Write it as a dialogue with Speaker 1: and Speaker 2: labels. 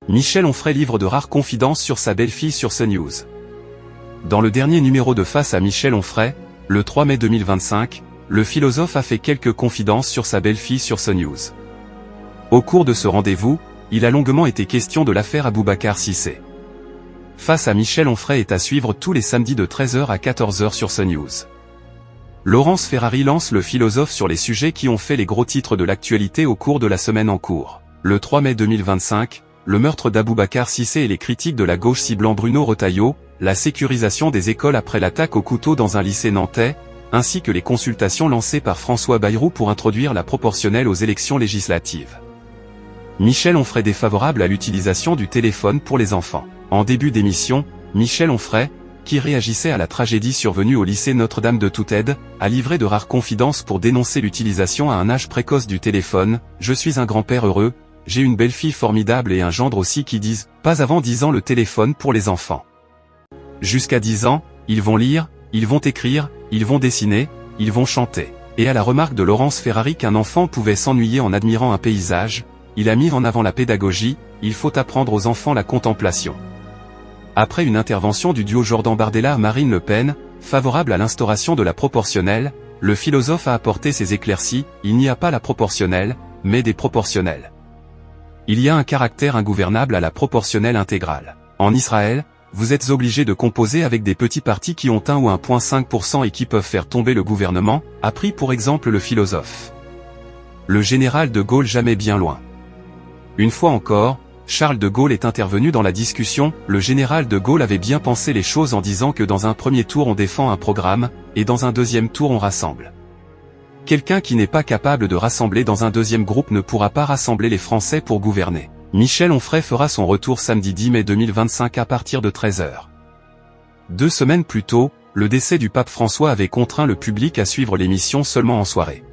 Speaker 1: Michel Onfray livre de rares confidences sur sa belle-fille sur CNews. Dans le dernier numéro de Face à Michel Onfray, le 3 mai 2025, le philosophe a fait quelques confidences sur sa belle-fille sur CNews. Au cours de ce rendez-vous, il a longuement été question de l'affaire Aboubacar Cissé. Face à Michel Onfray est à suivre tous les samedis de 13h à 14h sur CNews. Laurence Ferrari lance le philosophe sur les sujets qui ont fait les gros titres de l'actualité au cours de la semaine en cours. Le 3 mai 2025, le meurtre d'Aboubacar Cissé et les critiques de la gauche ciblant Bruno Retailleau, la sécurisation des écoles après l'attaque au couteau dans un lycée nantais, ainsi que les consultations lancées par François Bayrou pour introduire la proportionnelle aux élections législatives. Michel Onfray défavorable à l'utilisation du téléphone pour les enfants. En début d'émission, Michel Onfray, qui réagissait à la tragédie survenue au lycée Notre-Dame de Toute-Aide, a livré de rares confidences pour dénoncer l'utilisation à un âge précoce du téléphone. « Je suis un grand-père heureux, j'ai une belle-fille formidable et un gendre aussi qui disent « pas avant 10 ans le téléphone pour les enfants ». Jusqu'à 10 ans, ils vont lire, ils vont écrire, ils vont dessiner, ils vont chanter. » Et à la remarque de Laurence Ferrari qu'un enfant pouvait s'ennuyer en admirant un paysage, il a mis en avant la pédagogie, il faut apprendre aux enfants la contemplation. Après une intervention du duo Jordan Bardella à Marine Le Pen, favorable à l'instauration de la proportionnelle, le philosophe a apporté ses éclaircies, il n'y a pas la proportionnelle, mais des proportionnels. Il y a un caractère ingouvernable à la proportionnelle intégrale. En Israël, vous êtes obligé de composer avec des petits partis qui ont 1 ou 1,5% et qui peuvent faire tomber le gouvernement, a pris pour exemple le philosophe. Le général de Gaulle jamais bien loin. Une fois encore, Charles de Gaulle est intervenu dans la discussion. Le général de Gaulle avait bien pensé les choses en disant que dans un premier tour on défend un programme, et dans un deuxième tour on rassemble. Quelqu'un qui n'est pas capable de rassembler dans un deuxième groupe ne pourra pas rassembler les Français pour gouverner. Michel Onfray fera son retour samedi 10 mai 2025 à partir de 13h. 2 semaines plus tôt, le décès du pape François avait contraint le public à suivre l'émission seulement en soirée.